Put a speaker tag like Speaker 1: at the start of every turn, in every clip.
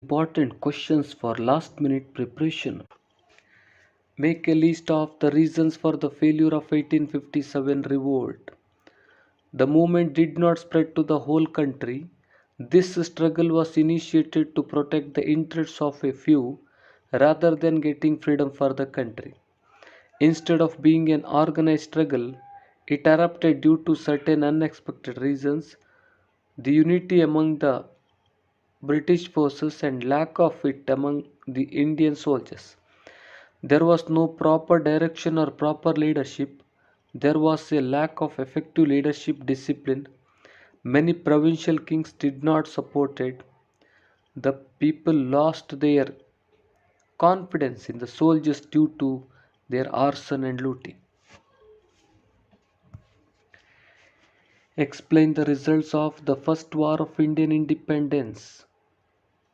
Speaker 1: Important questions for last minute preparation. Make a list of the reasons for the failure of 1857 revolt. The movement did not spread to the whole country. This struggle was initiated to protect the interests of a few rather than getting freedom for the country. Instead of being an organized struggle, it erupted due to certain unexpected reasons. The unity among the British forces and lack of it among the Indian soldiers. There was no proper direction or proper leadership. There was a lack of effective leadership discipline. Many provincial kings did not support it. The people lost their confidence in the soldiers due to their arson and looting. Explain the results of the First War of Indian Independence.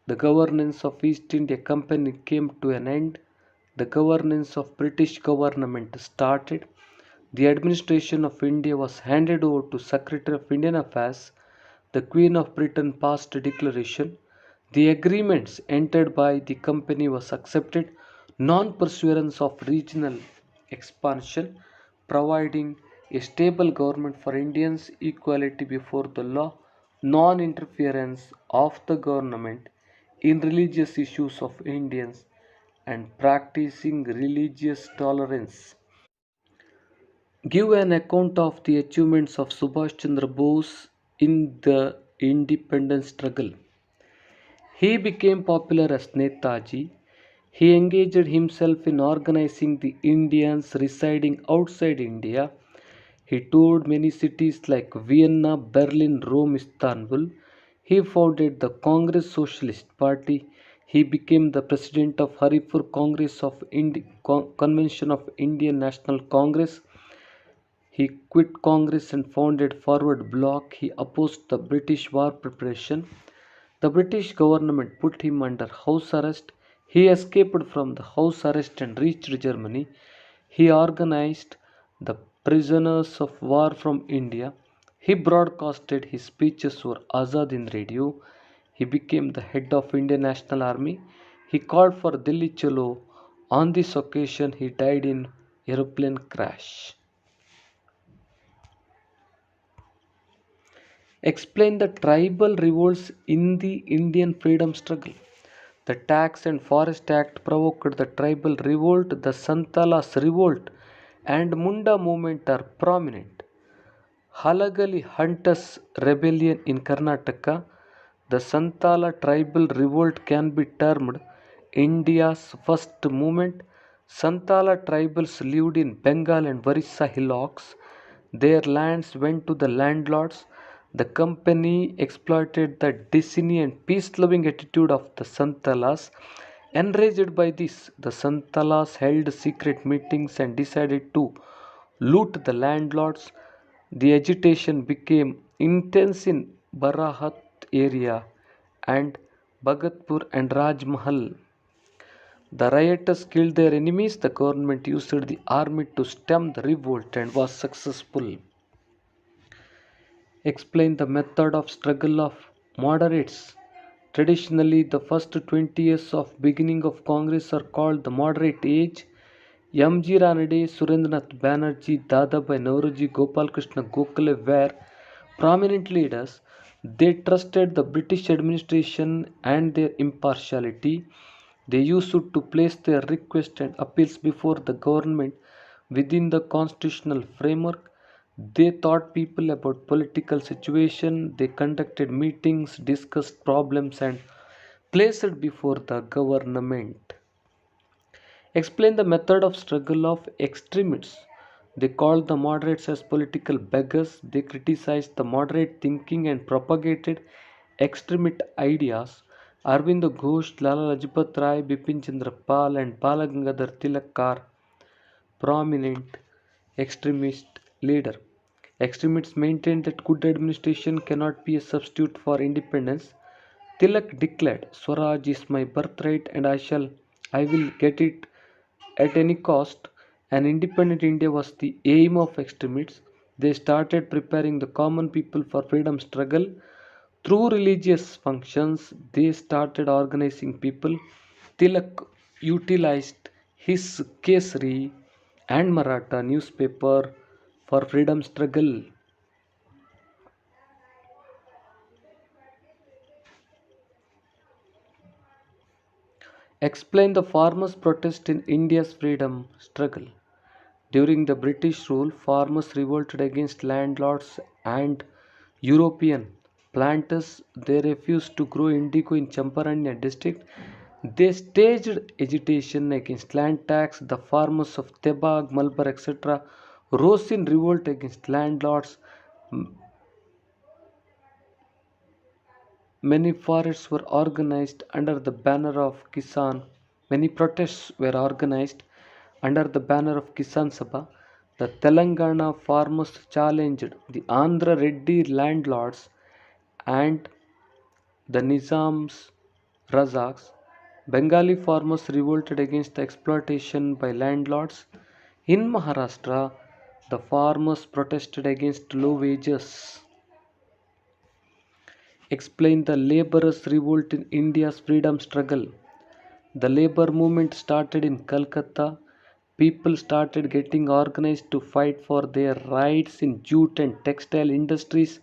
Speaker 1: The governance of East India Company came to an end. The governance of British government started. The administration of India was handed over to Secretary of Indian Affairs. The Queen of Britain passed a declaration. The agreements entered by the company was accepted. Non-pursuance of regional expansion, providing a stable government for Indians, equality before the law, non-interference of the government in religious issues of Indians, and practicing religious tolerance. Give an account of the achievements of Subhash Chandra Bose in the independence struggle. He became popular as Netaji. He engaged himself in organizing the Indians residing outside India. He toured many cities like Vienna, Berlin, Rome, Istanbul. He founded the Congress Socialist Party. He became the president of Haripur Congress of Convention of Indian National Congress. He quit Congress and founded Forward Bloc. He opposed the British war preparation. The British government put him under house arrest. He escaped from the house arrest and reached Germany. He organized the prisoners of war from India. He broadcasted his speeches over Azad in radio. He became the head of Indian National Army. He called for Delhi Chalo. On this occasion, he died in aeroplane crash. Explain the tribal revolts in the Indian freedom struggle. The Tax and Forest Act provoked the tribal revolt, the Santalas revolt, and Munda movement are prominent. Halagali Hunters rebellion in Karnataka, the Santala tribal revolt can be termed India's first movement. Santala tribals lived in Bengal and Orissa hillocks. Their lands went to the landlords. The company exploited the destiny and peace-loving attitude of the Santalas. Enraged by this, the Santalas held secret meetings and decided to loot the landlords. The agitation became intense in Barahat area and Bhagatpur and Rajmahal. The rioters killed their enemies. The government used the army to stem the revolt and was successful. Explain the method of struggle of moderates. Traditionally, the first 20 years of beginning of Congress are called the moderate age. M.G. Ranade, Surendranath Banerjee, Dadabhai Nauroji, Gopal Krishna Gokhale were prominent leaders. They trusted the British administration and their impartiality. They used to place their requests and appeals before the government within the constitutional framework. They taught people about political situation. They conducted meetings, discussed problems, and placed before the government. Explain the method of struggle of extremists. They called the moderates as political beggars. They criticized the moderate thinking and propagated extremist ideas. Arvind Ghosh, Lala Lajpat Rai, Bipin Chandra Pal, and Balagangadhar Tilak are prominent extremist leader. Extremists maintained that good administration cannot be a substitute for independence. Tilak declared, Swaraj is my birthright and I will get it at any cost. An independent India was the aim of extremists. They started preparing the common people for freedom struggle. Through religious functions, they started organizing people. Tilak utilized his Kesari and Maratha newspaper for freedom struggle. Explain the farmers' protest in India's freedom struggle. During the British rule, farmers revolted against landlords and European planters. They refused to grow indigo in Champaranya district. They staged agitation against land tax. The farmers of Tebag, Malabar, etc. rose in revolt against landlords. Many forests were organized under the banner of Kisan. Many protests were organized under the banner of Kisan Sabha. The Telangana farmers challenged the Andhra Reddy landlords and the Nizam's Razaks. Bengali farmers revolted against the exploitation by landlords. In Maharashtra, the farmers protested against low wages. Explain the laborers' revolt in India's freedom struggle. The labor movement started in Calcutta. People started getting organized to fight for their rights in jute and textile industries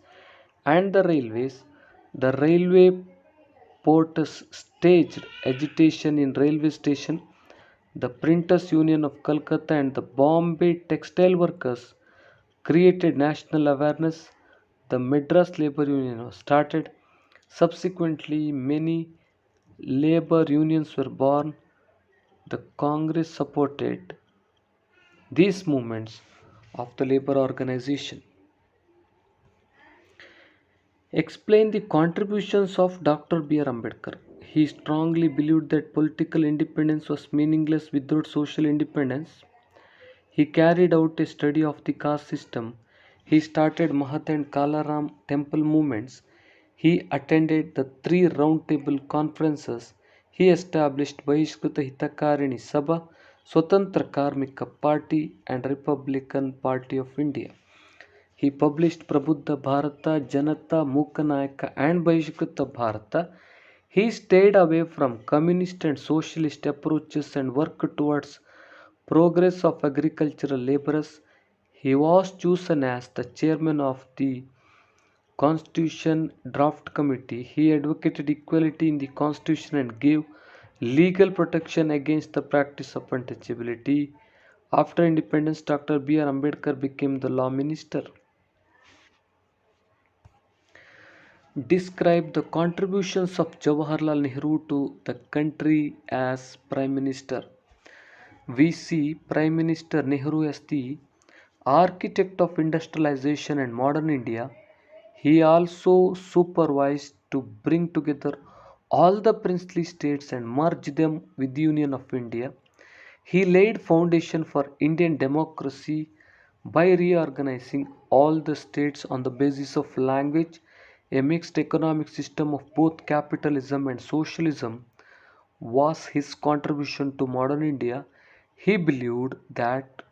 Speaker 1: and the railways. The railway porters staged agitation in railway station. The Printers Union of Calcutta and the Bombay textile workers created national awareness. The Madras Labor Union was started. Subsequently, many labor unions were born. The Congress supported these movements of the labor organization. Explain the contributions of Dr. B.R. Ambedkar. He strongly believed that political independence was meaningless without social independence. He carried out a study of the caste system. He started Mahat and Kalaram temple movements. He attended the three round table conferences. He established Bahishkruta Hitakarini Sabha, Swatantra Karmika Party and Republican Party of India. He published Prabuddha Bharata, Janata, Mukanayaka and Bahishkruta Bharata. He stayed away from communist and socialist approaches and worked towards progress of agricultural laborers. He was chosen as the chairman of the Constitution Draft Committee. He advocated equality in the Constitution and gave legal protection against the practice of untouchability. After independence, Dr. B.R. Ambedkar became the law minister. Describe the contributions of Jawaharlal Nehru to the country as Prime Minister. We see Prime Minister Nehru as the architect of industrialization and modern India. He also supervised to bring together all the princely states and merge them with the Union of India. He laid foundation for Indian democracy by reorganizing all the states on the basis of language. A mixed economic system of both capitalism and socialism was his contribution to modern India. He believed that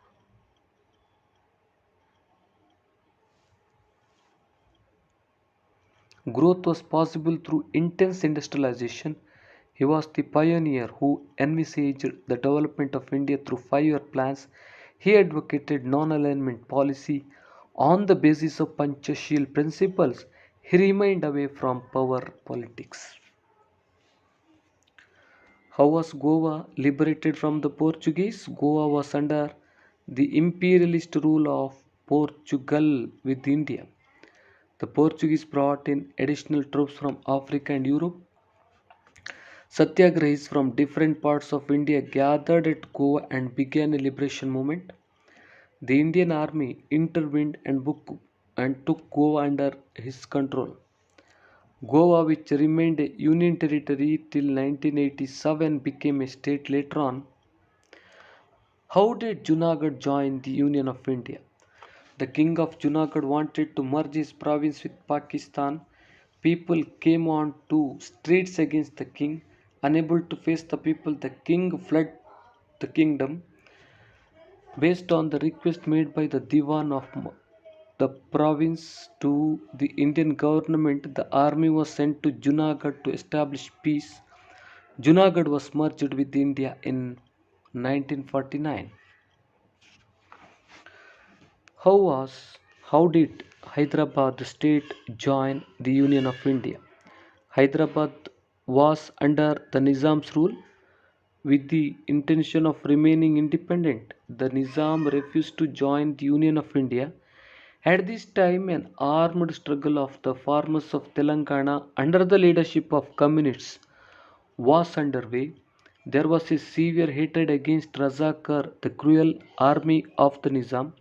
Speaker 1: growth was possible through intense industrialization. He was the pioneer who envisaged the development of India through 5 year plans. He advocated non alignment policy on the basis of Panchashil principles. He remained away from power politics. How was Goa liberated from the Portuguese? Goa was under the imperialist rule of Portugal with India. The Portuguese brought in additional troops from Africa and Europe. Satyagrahis from different parts of India gathered at Goa and began a liberation movement. The Indian army intervened and took Goa under his control. Goa, which remained a union territory till 1987, became a state later on. How did Junagadh join the Union of India? The king of Junagadh wanted to merge his province with Pakistan. People came on to streets against the king. Unable to face the people, the king fled the kingdom based on the request made by the Diwan of the province to the Indian government, the army was sent to Junagadh to establish peace. Junagadh was merged with India in 1949. How was how did Hyderabad the state join the Union of India? Hyderabad was under the Nizam's rule with the intention of remaining independent. The Nizam refused to join the Union of India. At this time, an armed struggle of the farmers of Telangana under the leadership of communists was underway. There was a severe hatred against Razakar, the cruel army of the Nizam.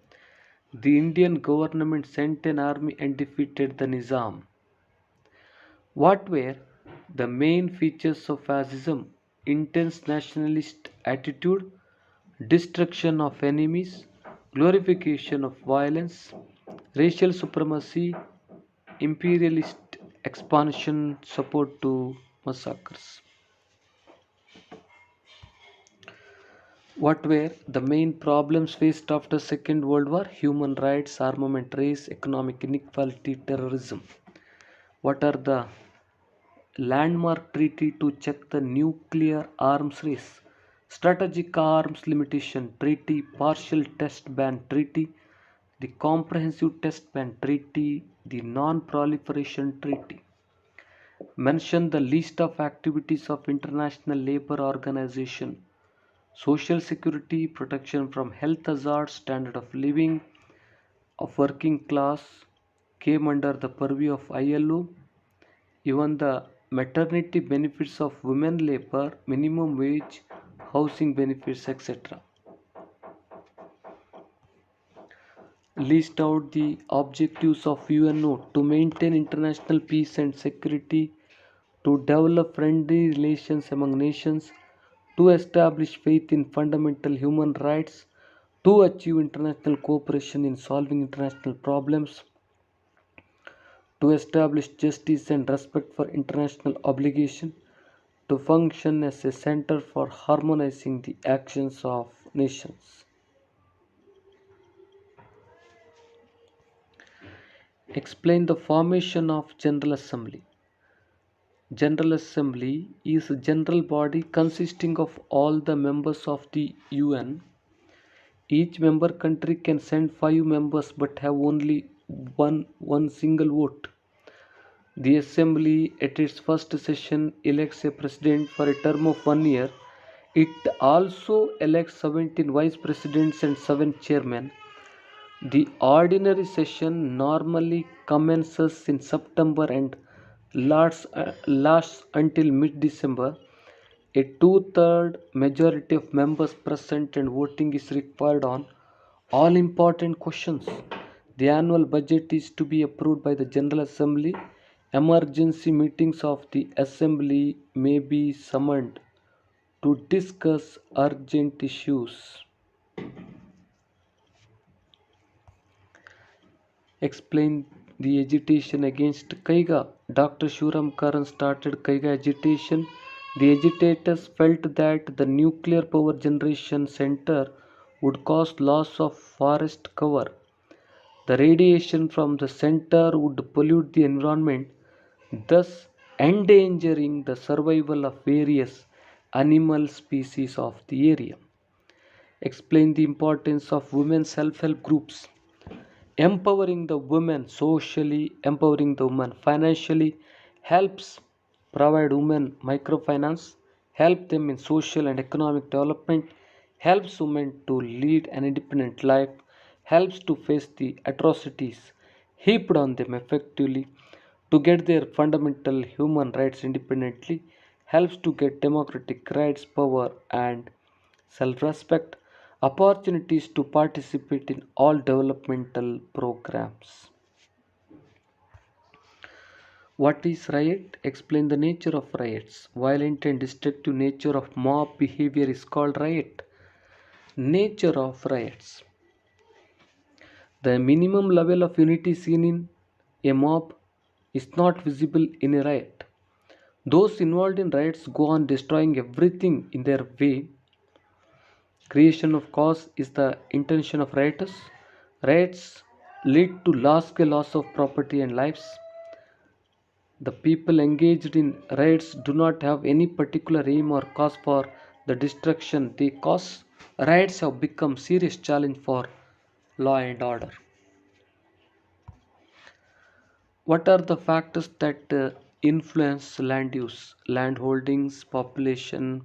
Speaker 1: The Indian government sent an army and defeated the Nizam. What were the main features of fascism? Intense nationalist attitude, destruction of enemies, glorification of violence, racial supremacy, imperialist expansion, support to massacres. What were the main problems faced after Second World War? Human rights, armament race, economic inequality, terrorism. What are the landmark treaty to check the nuclear arms race? Strategic Arms Limitation Treaty, Partial Test Ban Treaty, the Comprehensive Test Ban Treaty, the Non Proliferation Treaty. Mention the list of activities of International Labour Organization. Social security, protection from health hazards, standard of living of working class came under the purview of ILO. Even the maternity benefits of women labor, minimum wage, housing benefits, etc. List out the objectives of UNO to maintain international peace and security, to develop friendly relations among nations, to establish faith in fundamental human rights, to achieve international cooperation in solving international problems, to establish justice and respect for international obligation, to function as a center for harmonizing the actions of nations. Explain the formation of General Assembly. General Assembly is a general body consisting of all the members of the UN. Each member country can send 5 members but have only one single vote. The Assembly, at its first session, elects a president for a term of 1 year. It also elects 17 vice presidents and 7 chairmen. The ordinary session normally commences in September and lasts until mid December. A two-third majority of members present and voting is required on all important questions. The annual budget is to be approved by the General Assembly. Emergency meetings of the Assembly may be summoned to discuss urgent issues. Explain the agitation against Kaiga. Dr. Shuram Karan started Kaiga agitation. The agitators felt that the nuclear power generation center would cause loss of forest cover. The radiation from the center would pollute the environment, thus endangering the survival of various animal species of the area. Explain the importance of women self-help groups. Empowering the women socially, empowering the women financially helps provide women microfinance, help them in social and economic development, helps women to lead an independent life, helps to face the atrocities heaped on them effectively, to get their fundamental human rights independently, helps to get democratic rights, power, and self respect, opportunities to participate in all developmental programs. What is riot? Explain the nature of riots. Violent and destructive nature of mob behavior is called riot. Nature of riots. The minimum level of unity seen in a mob is not visible in a riot. Those involved in riots go on destroying everything in their way. Creation of cause is the intention of rioters. Riots lead to large-scale loss of property and lives. The people engaged in raids do not have any particular aim or cause for the destruction they cause. Raids have become serious challenge for law and order. What are the factors that influence land use? Land holdings, population,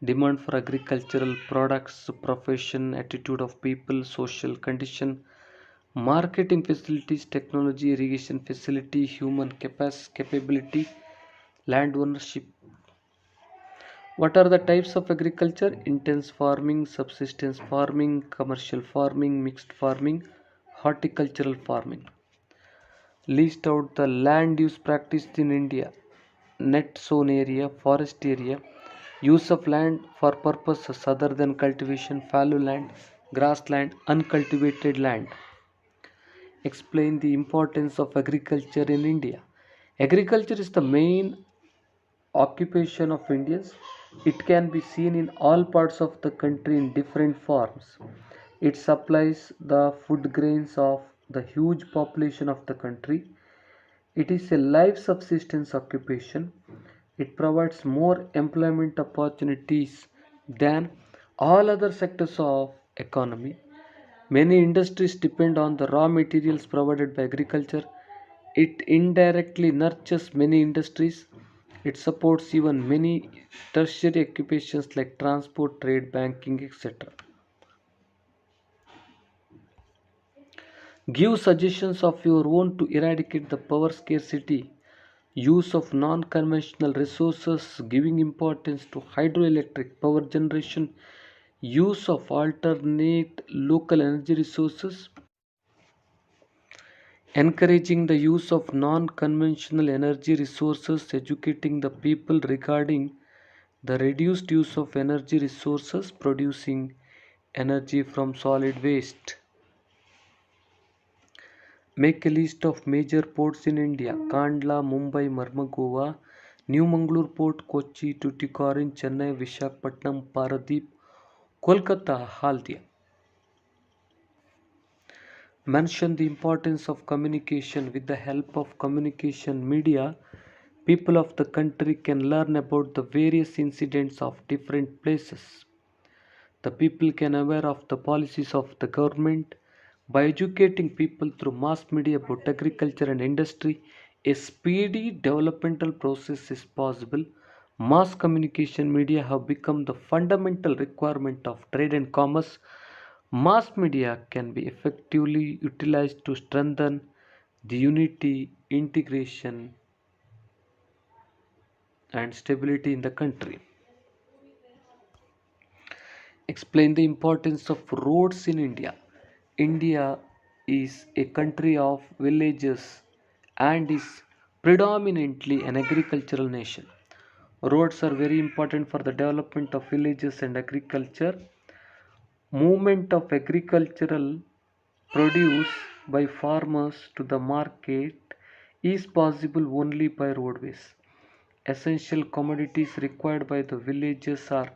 Speaker 1: demand for agricultural products, profession, attitude of people, social condition, marketing facilities, technology, irrigation facility, human capability, land ownership. What are the types of agriculture? Intense farming, subsistence farming, commercial farming, mixed farming, horticultural farming. List out the land use practiced in India. Net sown area, forest area, use of land for purposes other than cultivation, fallow land, grassland, uncultivated land. Explain the importance of agriculture in India. Agriculture is the main occupation of Indians. It can be seen in all parts of the country in different forms. It supplies the food grains of the huge population of the country. It is a life subsistence occupation. It provides more employment opportunities than all other sectors of economy. Many industries depend on the raw materials provided by agriculture. It indirectly nurtures many industries. It supports even many tertiary occupations like transport, trade, banking, etc. Give suggestions of your own to eradicate the power scarcity. Use of non conventional resources, giving importance to hydroelectric power generation, use of alternate local energy resources, encouraging the use of non conventional energy resources, educating the people regarding the reduced use of energy resources, producing energy from solid waste. Make a list of major ports in India: Kandla, Mumbai, Marmagova, New Mangalore Port, Kochi, Tuticorin, Chennai, Vishakhapatnam, Paradeep, Kolkata, Haldia. Mention the importance of communication. With the help of communication media, people of the country can learn about the various incidents of different places. The people can aware of the policies of the government. By educating people through mass media about agriculture and industry, a speedy developmental process is possible. Mass communication media have become the fundamental requirement of trade and commerce. Mass media can be effectively utilized to strengthen the unity, integration, and stability in the country. Explain the importance of roads in India. India is a country of villages and is predominantly an agricultural nation. Roads are very important for the development of villages and agriculture. Movement of agricultural produce by farmers to the market is possible only by roadways. Essential commodities required by the villages are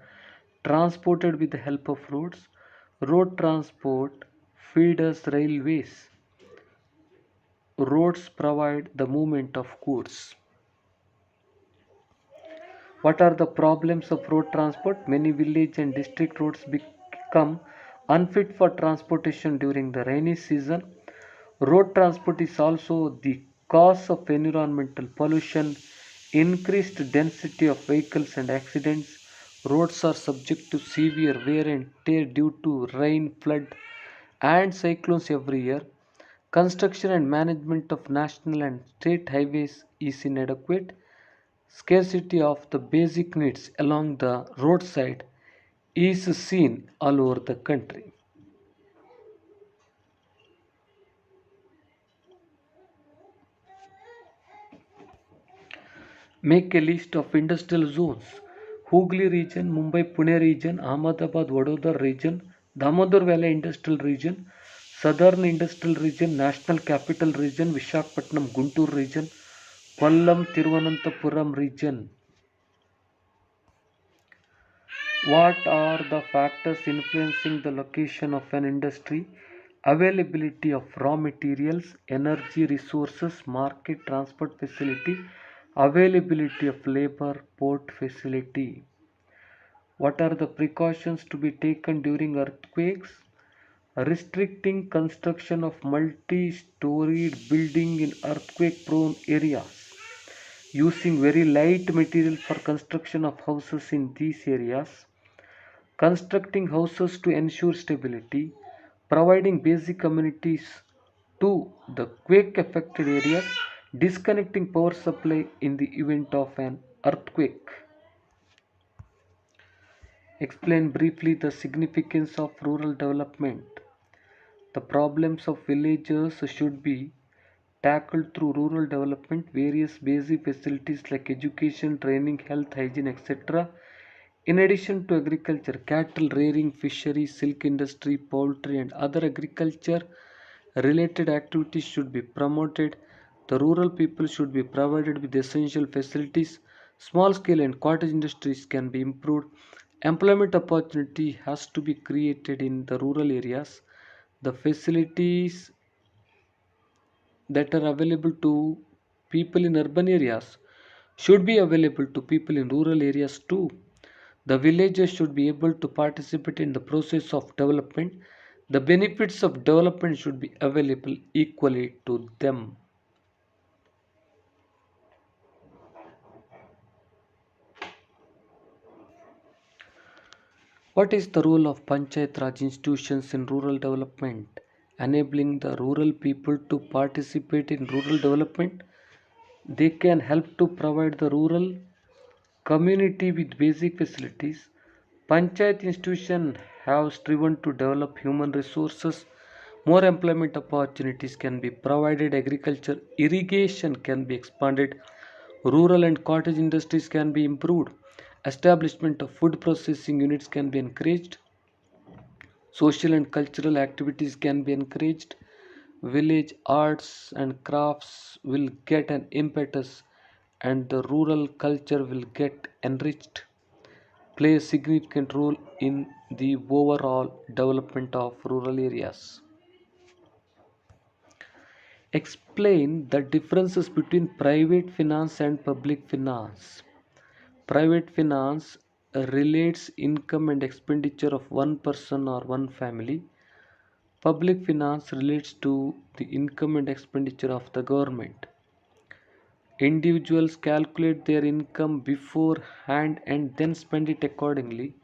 Speaker 1: transported with the help of roads. Road transport feeders railways. Roads provide the movement of goods. What are the problems of road transport? Many village and district roads become unfit for transportation during the rainy season. Road transport is also the cause of environmental pollution, increased density of vehicles and accidents. Roads are subject to severe wear and tear due to rain, flood, and cyclones every year. Construction and management of national and state highways is inadequate. Scarcity of the basic needs along the roadside is seen all over the country. Make a list of industrial zones. Hooghly region, Mumbai Pune region, Ahmedabad Vadodara region, Damodar Valley Industrial region, Southern Industrial region, National Capital region, Vishakhapatnam Guntur region, Kollam Thiruvananthapuram region. What are the factors influencing the location of an industry? availability of raw materials, energy resources, market transport facility, availability of labor, port facility. What are the precautions to be taken during earthquakes? Restricting construction of multi-storied building in earthquake-prone areas. Using very light material for construction of houses in these areas. Constructing houses to ensure stability. Providing basic amenities to the quake affected areas. Disconnecting power supply in the event of an earthquake. Explain briefly the significance of rural development. The problems of villagers should be tackled through rural development. Various basic facilities like education, training, health, hygiene, etc. In addition to agriculture, cattle rearing, fisheries, silk industry, poultry, and other agriculture related activities should be promoted. The rural people should be provided with essential facilities. Small scale and cottage industries can be improved. Employment opportunity has to be created in the rural areas. The facilities that are available to people in urban areas should be available to people in rural areas too. The villagers should be able to participate in the process of development. The benefits of development should be available equally to them. What is the role of Panchayat Raj institutions in rural development? Enabling the rural people to participate in rural development. They can help to provide the rural community with basic facilities. Panchayat institutions have striven to develop human resources. More employment opportunities can be provided. Agriculture, irrigation can be expanded. Rural and cottage industries can be improved. Establishment of food processing units can be encouraged. Social and cultural activities can be encouraged. Village arts and crafts will get an impetus and the rural culture will get enriched, play a significant role in the overall development of rural areas. Explain the differences between private finance and public finance. Private finance relates income and expenditure of one person or one family. Public finance relates to the income and expenditure of the government. Individuals calculate their income beforehand and then spend it accordingly.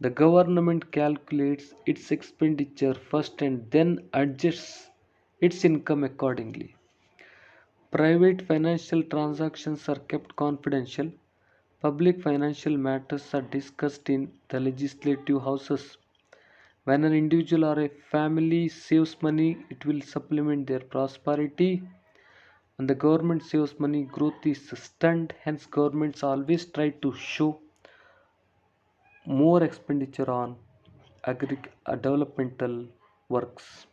Speaker 1: The government calculates its expenditure first and then adjusts its income accordingly. Private financial transactions are kept confidential. Public financial matters are discussed in the legislative houses. When an individual or a family saves money, it will supplement their prosperity. When the government saves money, growth is stunned. Hence, governments always try to show more expenditure on developmental works.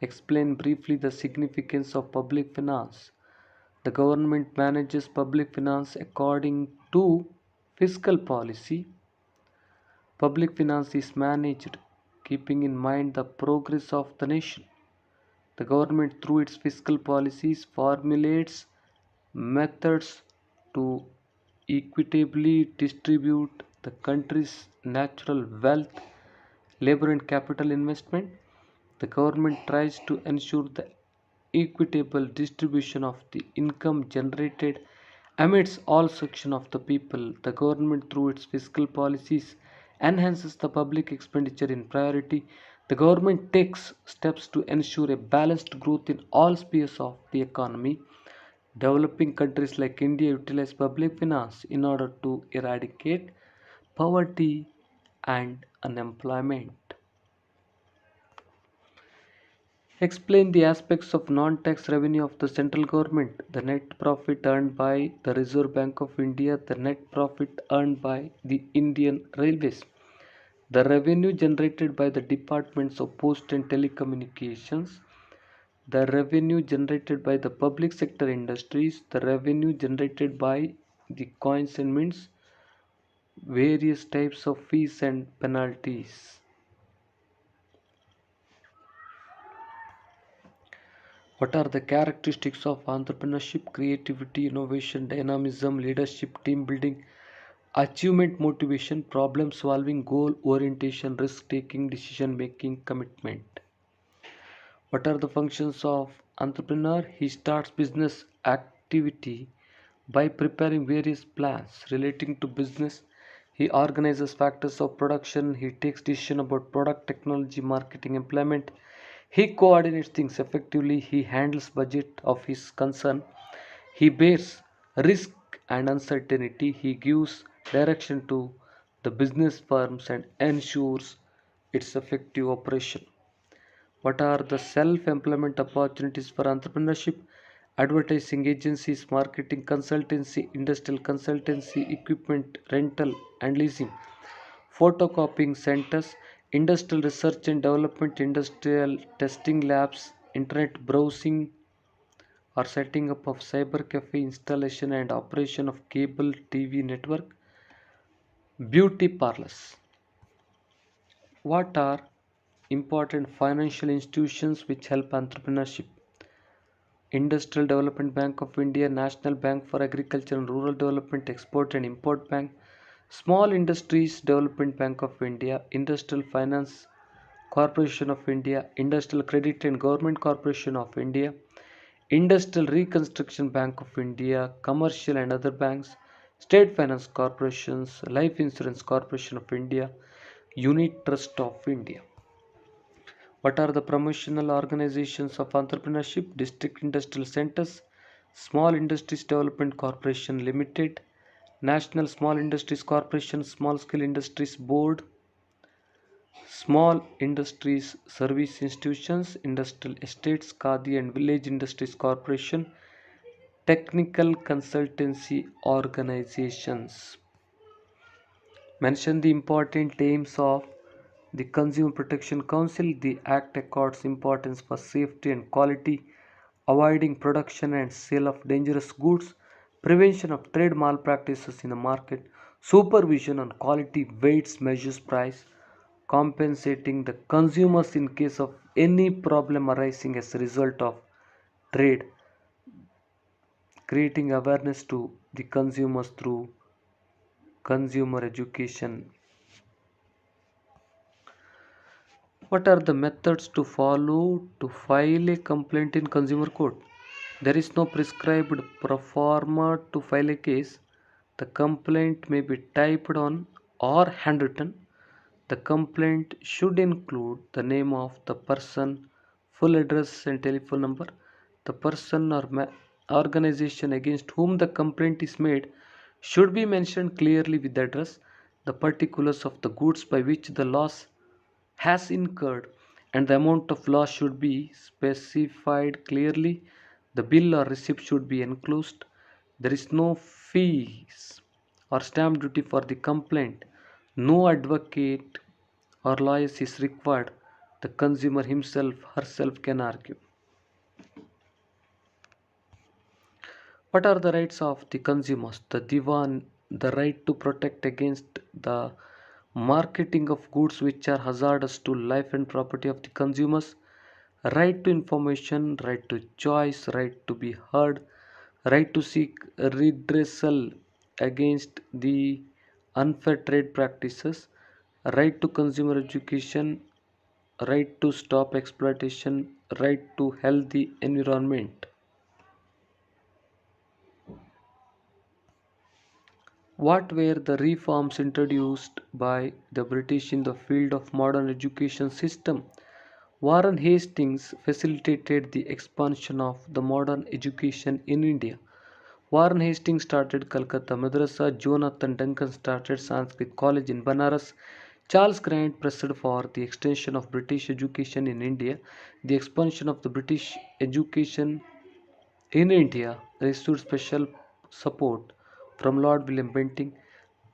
Speaker 1: Explain briefly the significance of public finance. The government manages public finance according to fiscal policy. Public finance is managed keeping in mind the progress of the nation. The government, through its fiscal policies, formulates methods to equitably distribute the country's natural wealth, labor, and capital investment. The government tries to ensure the equitable distribution of the income generated amidst all sections of the people. The government, through its fiscal policies, enhances the public expenditure in priority. The government takes steps to ensure a balanced growth in all spheres of the economy. Developing countries like India utilize public finance in order to eradicate poverty and unemployment. Explain the aspects of non-tax revenue of the central government, the net profit earned by the Reserve Bank of India, the net profit earned by the Indian Railways, the revenue generated by the departments of post and telecommunications, the revenue generated by the public sector industries, the revenue generated by the coins and mints, various types of fees and penalties. What are the characteristics of entrepreneurship? Creativity, innovation, dynamism, leadership, team building, achievement, motivation, problem solving, goal orientation, risk taking, decision making, commitment. What are the functions of entrepreneur? He starts business activity by preparing various plans relating to business. He organizes factors of production. He takes decision about product, technology, marketing, employment. He coordinates things effectively. He handles budget of his concern. He bears risk and uncertainty. He gives direction to the business firms and ensures its effective operation. What are the self employment opportunities for entrepreneurship? Advertising agencies, marketing consultancy, industrial consultancy, equipment rental and leasing, photocopying centers, industrial research and development, industrial testing labs, internet browsing or setting up of cyber cafe, installation and operation of cable TV network, beauty parlors. What are important financial institutions which help entrepreneurship? Industrial Development Bank of India, National Bank for Agriculture and Rural Development, Export and Import Bank, Small Industries Development Bank of India, Industrial Finance Corporation of India, Industrial Credit and Government Corporation of India, Industrial Reconstruction Bank of India, commercial and other banks, state finance corporations, Life Insurance Corporation of India, Unit Trust of India. What are the promotional organizations of entrepreneurship? District Industrial Centers, Small Industries Development Corporation Limited, National Small Industries Corporation, Small Scale Industries Board, Small Industries Service Institutions, Industrial Estates, Khadi and Village Industries Corporation, Technical Consultancy Organizations. Mention the important aims of the Consumer Protection Council. The Act accords importance for safety and quality, avoiding production and sale of dangerous goods, prevention of trade malpractices in the market, supervision on quality, weights, measures, price, compensating the consumers in case of any problem arising as a result of trade, creating awareness to the consumers through consumer education. What are the methods to follow to file a complaint in consumer court? There is no prescribed proforma to file a case. The complaint may be typed on or handwritten. The complaint should include the name of the person, full address and telephone number. The person or organization against whom the complaint is made should be mentioned clearly with the address, the particulars of the goods by which the loss has incurred, and the amount of loss should be specified clearly. The bill or receipt should be enclosed. There is no fees or stamp duty for the complaint. No advocate or lawyer is required. The consumer himself herself can argue. What are the rights of the consumers? The Divan, the right to protect against the marketing of goods which are hazardous to life and property of the consumers, right to information, right to choice, right to be heard, right to seek redressal against the unfair trade practices, right to consumer education, right to stop exploitation, right to healthy environment. What were the reforms introduced by the British in the field of modern education system? Warren Hastings facilitated the expansion of the modern education in India. Warren Hastings started Calcutta Madrasa, Jonathan Duncan started Sanskrit College in Banaras, Charles Grant pressed for the extension of British education in India. The expansion of the British education in India received special support from Lord William Bentinck.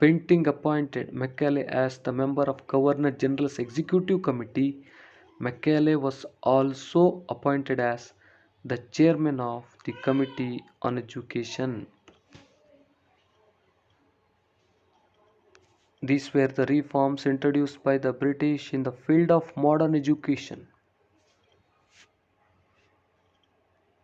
Speaker 1: Bentinck appointed Macaulay as the member of Governor General's Executive Committee. Macaulay was also appointed as the chairman of the Committee on Education. These were the reforms introduced by the British in the field of modern education.